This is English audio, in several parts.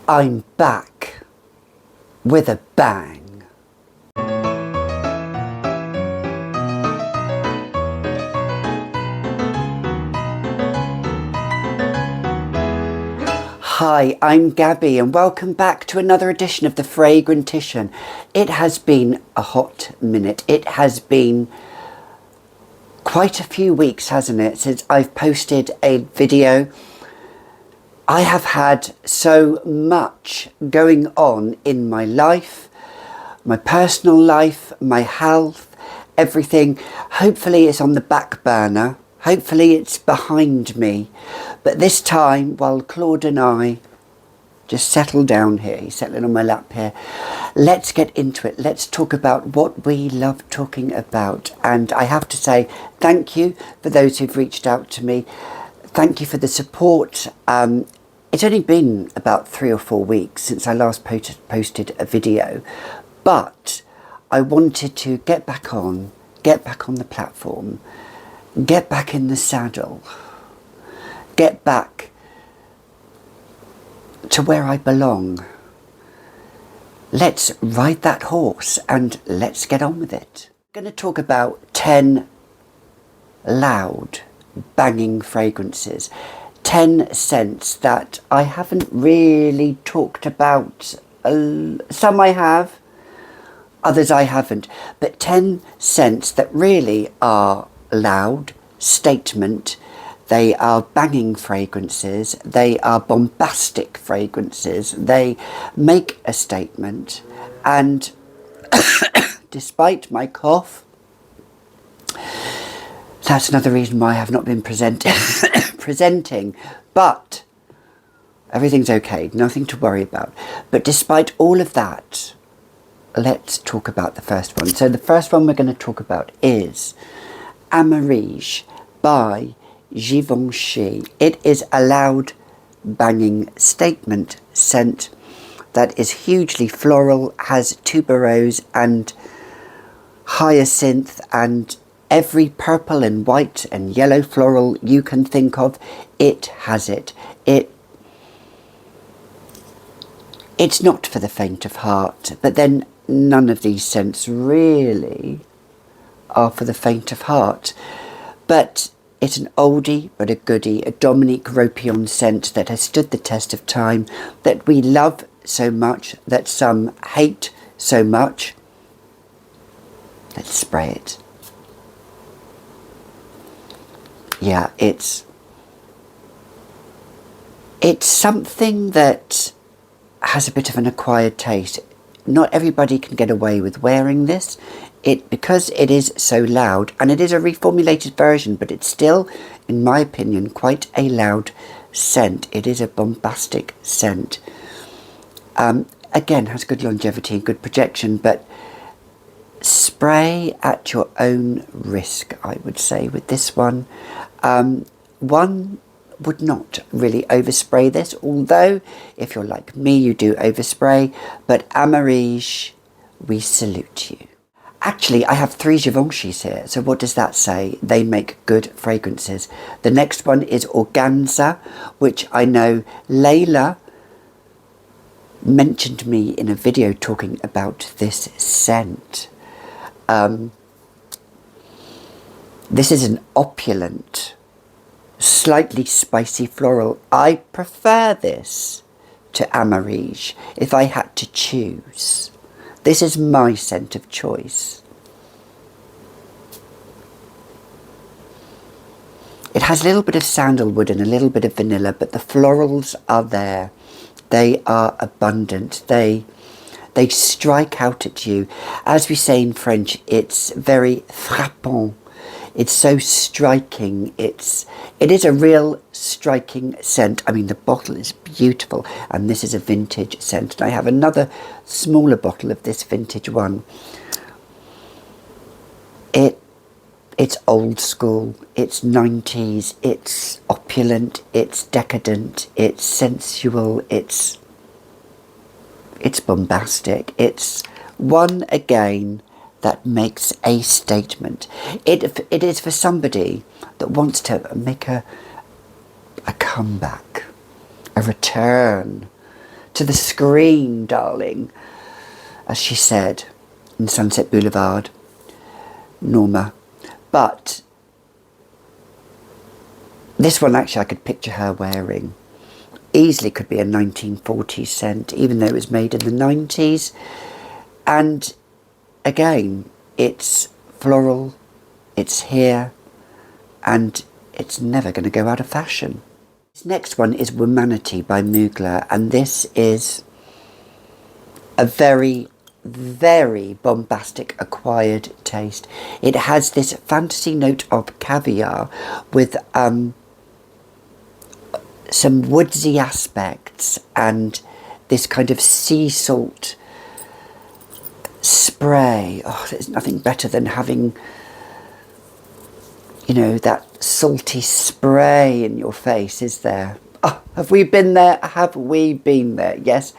I'm back with a bang. Hi, I'm Gabby and welcome back to another edition of the Fragrantician. It has been a hot minute. It has been quite a few weeks, hasn't it, since I've posted a video. I have had so much going on in my life, my personal life, my health, everything. Hopefully it's on the back burner. Hopefully it's behind me. But this time, while Claude and I just settle down here, he's settling on my lap here, let's get into it. Let's talk about what we love talking about. And I have to say thank you for those who've reached out to me. Thank you for the support. It's only been about 3 or 4 weeks since I last posted a video, but I wanted to get back on the platform, get back in the saddle, get back to where I belong. Let's ride that horse and let's get on with it. I'm going to talk about 10 loud, banging fragrances. 10 scents that I haven't really talked about. Some I have, others I haven't. But 10 scents that really are loud, statement. They are banging fragrances. They are bombastic fragrances. They make a statement. And despite my cough, that's another reason why I have not been presenting, but everything's okay, nothing to worry about. But despite all of that, let's talk about the first one. So the first one we're going to talk about is Amarige by Givenchy. It is a loud, banging statement scent that is hugely floral, has tuberose and hyacinth and every purple and white and yellow floral you can think of. It has it. It's not for the faint of heart, but then none of these scents really are for the faint of heart. But it's an oldie but a goodie, a Dominique Ropion scent that has stood the test of time, that we love so much, that some hate so much. Let's spray it. Yeah, it's something that has a bit of an acquired taste. Not everybody can get away with wearing this. Because it is so loud, and it is a reformulated version, but it's still, in my opinion, quite a loud scent. It is a bombastic scent. Again, has good longevity and good projection, but spray at your own risk, I would say, with this one. One would not really overspray this, although if you're like me, you do overspray. But Amarige, we salute you. Actually, I have 3 Givenchys here, so what does that say? They make good fragrances. The next one is Organza, which I know Layla mentioned me in a video talking about this scent. This is an opulent, slightly spicy floral. I prefer this to Amarige if I had to choose. This is my scent of choice. It has a little bit of sandalwood and a little bit of vanilla, but the florals are there. They are abundant. They strike out at you. As we say in French, it's very frappant. It's so striking. It is a real striking scent. I mean, the bottle is beautiful, and this is a vintage scent. And I have another smaller bottle of this vintage one. It's old school. It's 90s. It's opulent. It's decadent. It's sensual. It's bombastic. It's one again that makes a statement. It is for somebody that wants to make a comeback, a return to the screen, darling, as she said in Sunset Boulevard, Norma. But this one, actually, I could picture her wearing. Easily could be a 1940s scent, even though it was made in the 90s. And again, it's floral, it's here, and it's never going to go out of fashion. This next one is Womanity by Mugler, and this is a very, very bombastic acquired taste. It has this fantasy note of caviar with some woodsy aspects and this kind of sea salt spray. Oh, there's nothing better than having, you know, that salty spray in your face, is there? Oh, have we been there? Have we been there? Yes.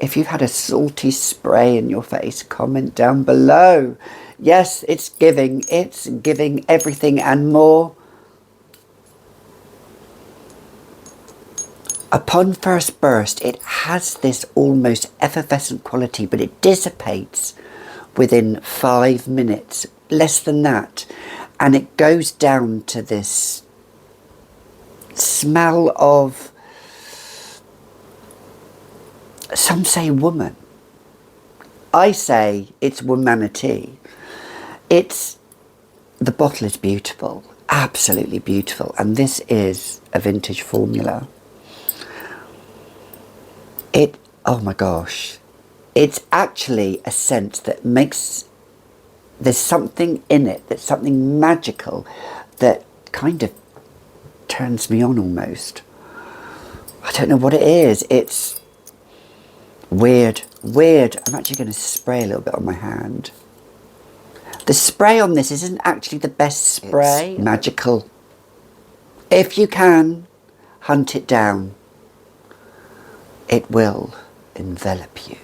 If you've had a salty spray in your face, comment down below. Yes, it's giving everything and more. Upon first burst, it has this almost effervescent quality, but it dissipates within 5 minutes, less than that. And it goes down to this smell of, some say woman. I say it's womanity. The bottle is beautiful, absolutely beautiful. And this is a vintage formula. Oh my gosh, it's actually a scent that there's something in it, that's something magical that kind of turns me on almost. I don't know what it is. It's weird. I'm actually going to spray a little bit on my hand. The spray on this isn't actually the best spray. It's magical. If you can, hunt it down. It will envelop you.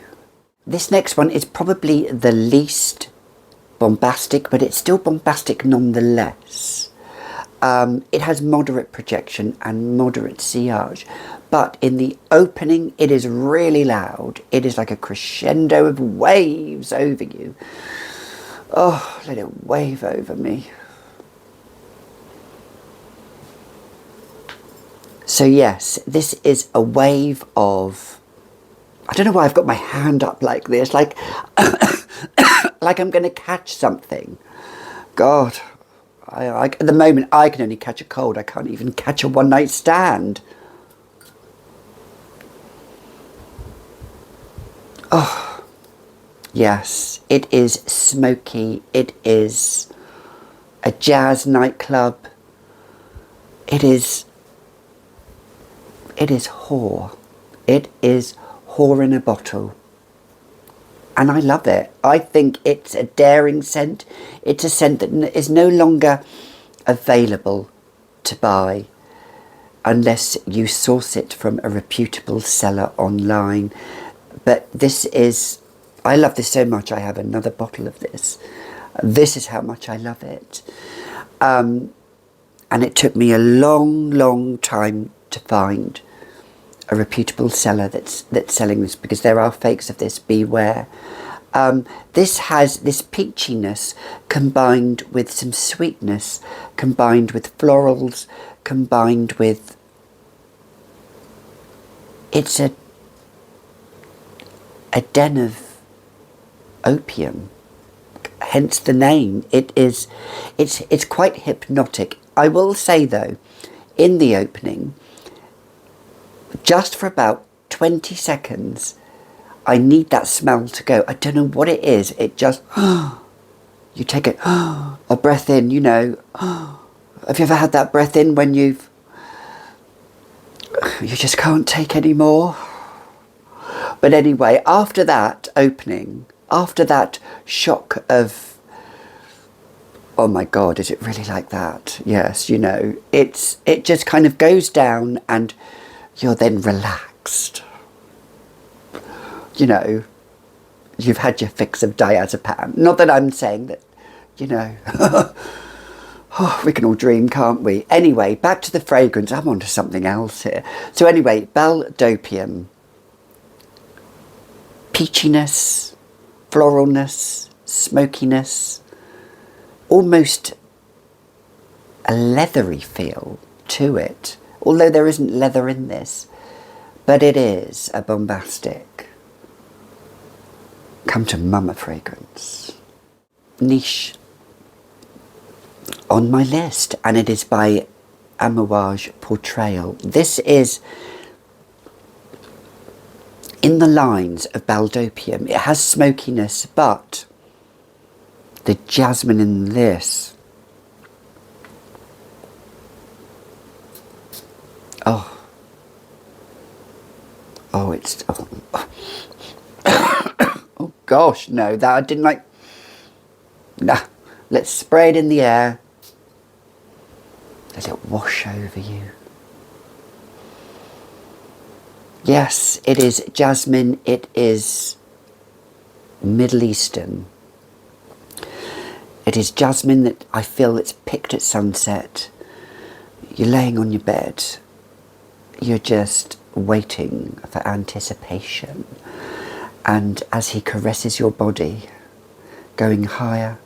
This next one is probably the least bombastic, but it's still bombastic nonetheless. It has moderate projection and moderate sillage, but in the opening it is really loud. It is like a crescendo of waves over you. Oh, let it wave over me. So yes, this is a wave of, I don't know why I've got my hand up like this, like like I'm going to catch something. God, at the moment I can only catch a cold. I can't even catch a one-night stand. Oh, yes, it is smoky. It is a jazz nightclub. It is whore. It is whore in a bottle. And I love it. I think it's a daring scent. It's a scent that is no longer available to buy unless you source it from a reputable seller online. But this is, I love this so much. I have another bottle of this. This is how much I love it. And it took me a long time to find a reputable seller that's selling this, because there are fakes of this, beware. This has this peachiness combined with some sweetness, combined with florals, combined with, it's a den of opium, hence the name. It's quite hypnotic. I will say though, in the opening, just for about 20 seconds, I need that smell to go. I don't know what it is. It just, you take a breath in, you know. Have you ever had that breath in when you just can't take any more? But anyway, after that opening, after that shock of, oh my God, is it really like that? Yes, you know, it just kind of goes down and you're then relaxed. You know, you've had your fix of diazepam. Not that I'm saying that, you know, oh, we can all dream, can't we? Anyway, back to the fragrance. I'm on to something else here. So anyway, Belle d'Opium. peachiness, floralness, smokiness, almost a leathery feel to it, although there isn't leather in this, but it is a bombastic come to mama fragrance. Niche on my list, and it is by Amouage Portrayal. This is in the lines of Baldopium. It has smokiness, but the jasmine in this, oh, it's, oh gosh, no, that I didn't like. Nah, let's spray it in the air. Let it wash over you. Yes, it is jasmine, it is Middle Eastern. It is jasmine that I feel it's picked at sunset. You're laying on your bed. You're just waiting for anticipation. And as he caresses your body, going higher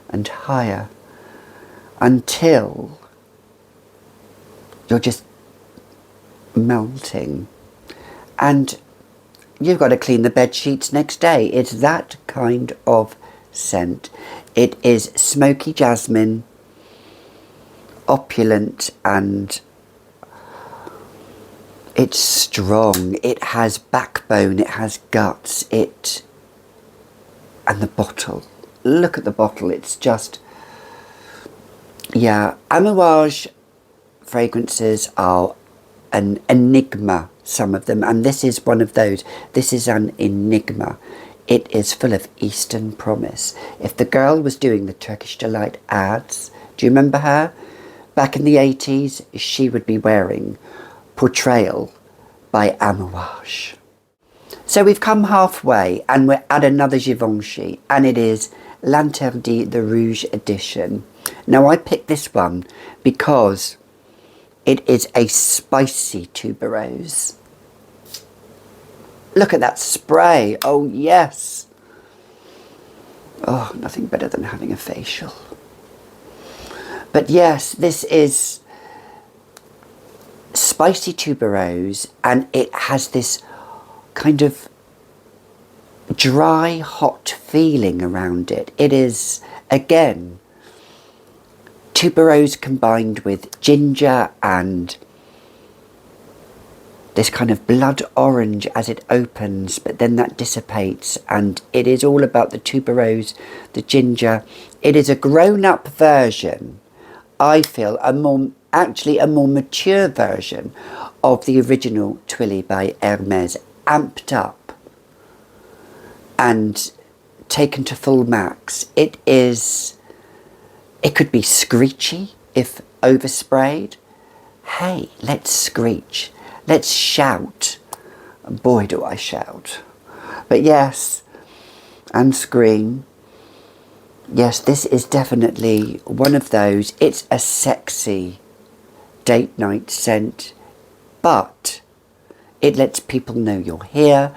and higher until you're just melting. And you've got to clean the bed sheets next day. It's that kind of scent. It is smoky jasmine, opulent, and it's strong. It has backbone, it has guts, and the bottle. Look at the bottle, it's just, yeah, Amouage fragrances are an enigma, some of them, and this is one of those. This is an enigma. It is full of Eastern promise. If the girl was doing the Turkish Delight ads, do you remember her? Back in the 80s, she would be wearing Portrayal by Amouage. So we've come halfway and we're at another Givenchy, and it is L'Interdit, the Rouge edition. Now I picked this one because it is a spicy tuberose. Look at that spray. Oh yes. Oh, nothing better than having a facial. But yes, this is spicy tuberose, and it has this kind of dry, hot feeling around it. It is, again, tuberose combined with ginger and this kind of blood orange as it opens, but then that dissipates, and it is all about the tuberose, the ginger. It is a grown-up version, I feel, actually a more mature version of the original Twilly by Hermes, amped up and taken to full max. It could be screechy if oversprayed. Hey, let's screech. Let's shout. Boy, do I shout. But yes, and scream. Yes, this is definitely one of those. It's a sexy date night scent, but it lets people know you're here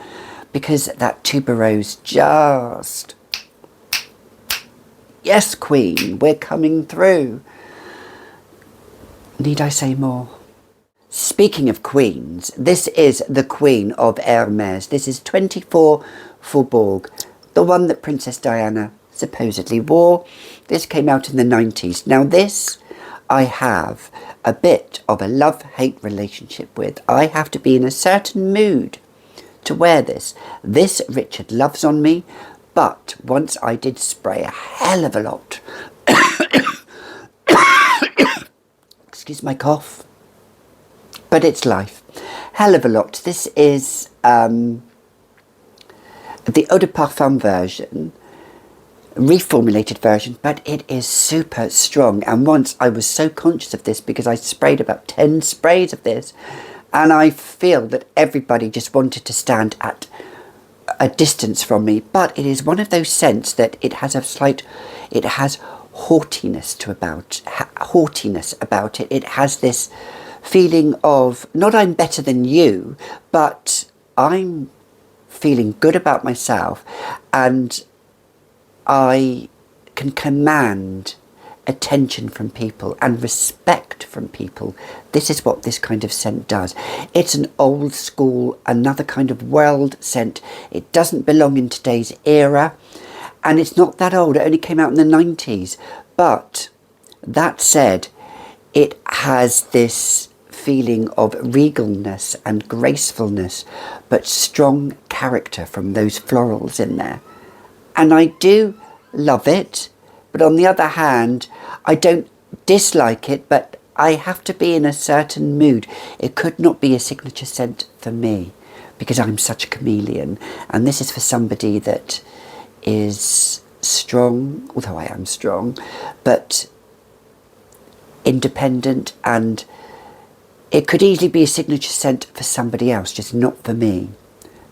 because that tuberose just... Yes, Queen, we're coming through. Need I say more? Speaking of queens, this is the Queen of Hermes. This is 24 Faubourg, the one that Princess Diana supposedly wore. This came out in the 90s. Now this, I have a bit of a love-hate relationship with. I have to be in a certain mood to wear this. This Richard loves on me, but once I did spray a hell of a lot. Excuse my cough. But it's life. Hell of a lot. This is the Eau de Parfum version, reformulated version, but it is super strong. And once I was so conscious of this because I sprayed about 10 sprays of this, and I feel that everybody just wanted to stand at a distance from me. But it is one of those scents that it has a slight, it has haughtiness about it. It has this feeling of, not I'm better than you, but I'm feeling good about myself, and I can command attention from people and respect from people. This is what this kind of scent does. It's an old school, another kind of world scent. It doesn't belong in today's era, and it's not that old. It only came out in the 90s. But that said, it has this feeling of regalness and gracefulness, but strong character from those florals in there. And I do love it, but on the other hand, I don't dislike it, but I have to be in a certain mood. It could not be a signature scent for me, because I'm such a chameleon, and this is for somebody that is strong, although I am strong, but independent, and it could easily be a signature scent for somebody else, just not for me.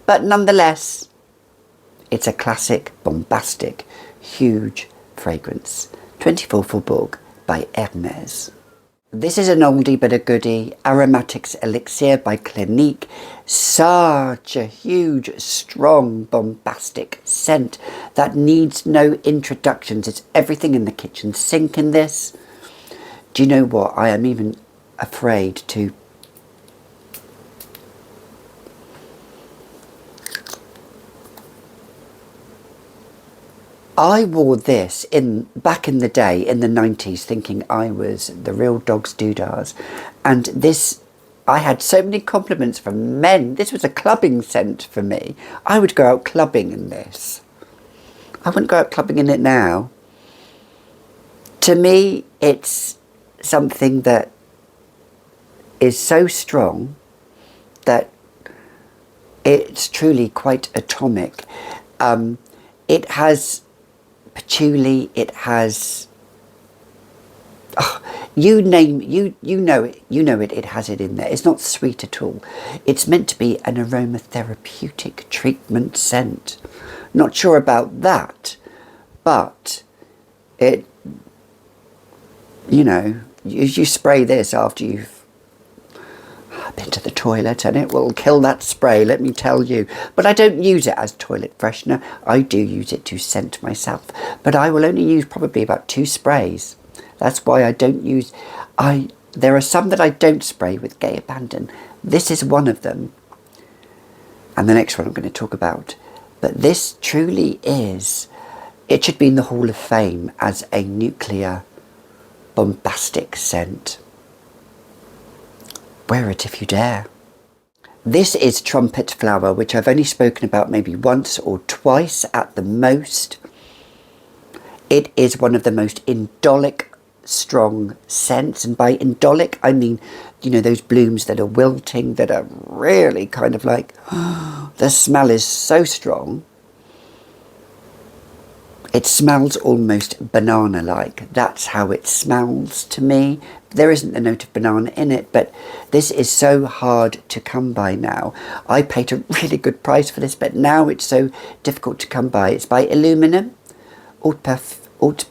But nonetheless, it's a classic, bombastic, huge fragrance. 24 Faubourg by Hermes. This is an oldie but a goodie. Aromatics Elixir by Clinique. Such a huge, strong, bombastic scent that needs no introductions. It's everything in the kitchen sink in this. Do you know what? I am even afraid to I wore this back in the day in the 90s thinking I was the real dog's doodahs, and this, I had so many compliments from men. This was a clubbing scent for me. I would go out clubbing in this. I wouldn't go out clubbing in it now. To me, it's something that is so strong that it's truly quite atomic. It has patchouli, it has, you know it, it has it in there. It's not sweet at all. It's meant to be an aromatherapeutic treatment scent. Not sure about that, but it, you know, you spray this after you've been to the toilet, and it will kill that spray, let me tell you. But I don't use it as toilet freshener. I do use it to scent myself, but I will only use probably about 2 sprays. That's why I don't use, there are some that I don't spray with gay abandon. This is one of them, and the next one I'm going to talk about. But this truly is, it should be in the Hall of Fame as a nuclear bombastic scent. Wear it if you dare. This is Trumpet Flower, which I've only spoken about maybe once or twice at the most. It is one of the most indolic, strong scents, and by indolic I mean, you know, those blooms that are wilting, that are really kind of like, the smell is so strong. It smells almost banana-like. That's how it smells to me. There isn't a note of banana in it, but this is so hard to come by now. I paid a really good price for this, but now it's so difficult to come by. It's by Aluminum, Haute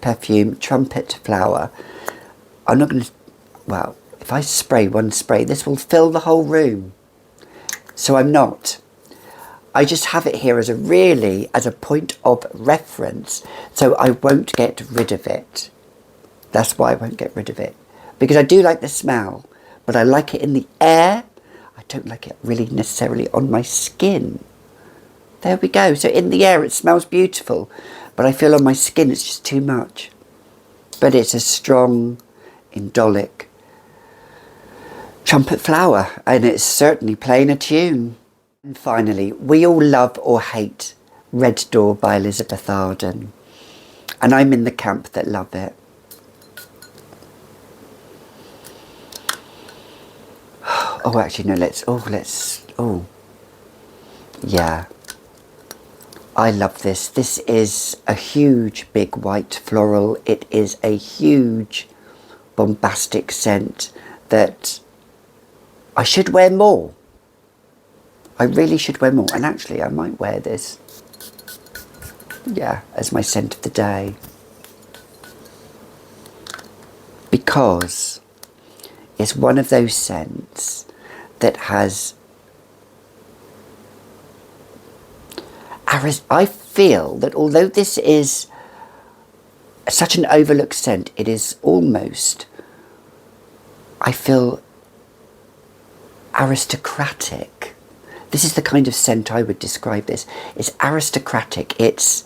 Perfume, Trumpet Flower. I'm not going to, well, if I spray one spray, this will fill the whole room. So I'm not. I just have it here as a point of reference, so I won't get rid of it. That's why I won't get rid of it. Because I do like the smell, but I like it in the air. I don't like it really necessarily on my skin. There we go. So in the air it smells beautiful, but I feel on my skin it's just too much. But it's a strong, indolic trumpet flower, and it's certainly playing a tune. And finally, we all love or hate Red Door by Elizabeth Arden, and I'm in the camp that love it. Oh, actually, no, yeah. I love this. This is a huge, big white floral. It is a huge, bombastic scent that I should wear more. I really should wear more. And actually, I might wear this, yeah, as my scent of the day. Because it's one of those scents that has I feel that although this is such an overlooked scent, it is almost, I feel, aristocratic. This is the kind of scent I would describe this. It's aristocratic. It's,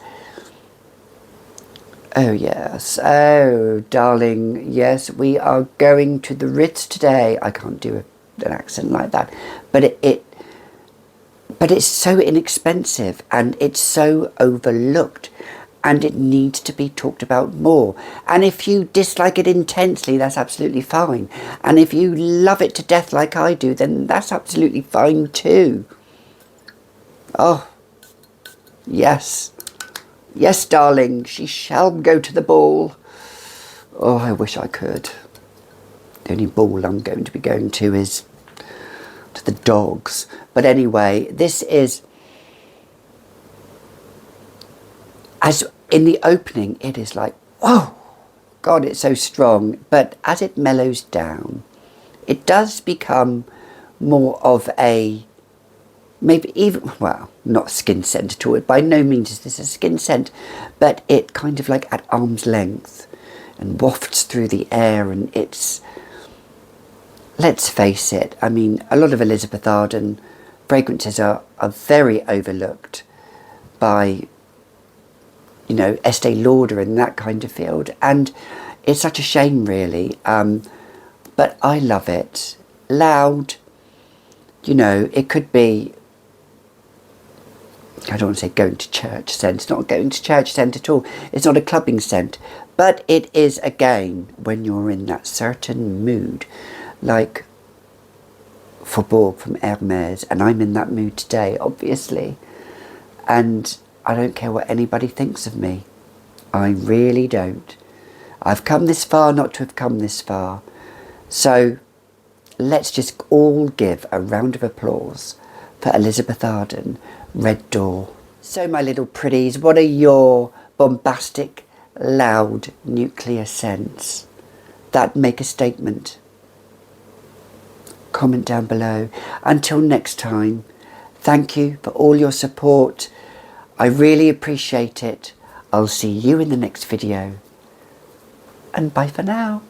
oh yes, oh darling, yes, we are going to the Ritz today. I can't do an accent like that, but but it's so inexpensive and it's so overlooked, and it needs to be talked about more. And if you dislike it intensely, that's absolutely fine. And if you love it to death like I do, then that's absolutely fine too. Oh, yes. Yes, darling, she shall go to the ball. Oh, I wish I could. The only ball I'm going to be going to is to the dogs. But anyway, this is, as in the opening, it is like, whoa, God, it's so strong. But as it mellows down, it does become more of a, maybe even, well, not skin scent at all. By no means is this a skin scent, but it kind of like at arm's length and wafts through the air. And it's, let's face it, I mean, a lot of Elizabeth Arden fragrances are very overlooked by, you know, Estee Lauder and that kind of field. And it's such a shame, really. But I love it. Loud, you know, it could be, I don't want to say going to church scent. It's not going to church scent at all. It's not a clubbing scent. But it is, again, when you're in that certain mood, like Faubourg from Hermes, and I'm in that mood today, obviously, and I don't care what anybody thinks of me. I really don't. I've come this far not to have come this far. So let's just all give a round of applause for Elizabeth Arden, Red Door. So my little pretties, what are your bombastic, loud nuclear scents that make a statement? Comment down below. Until next time, thank you for all your support. I really appreciate it. I'll see you in the next video. And bye for now.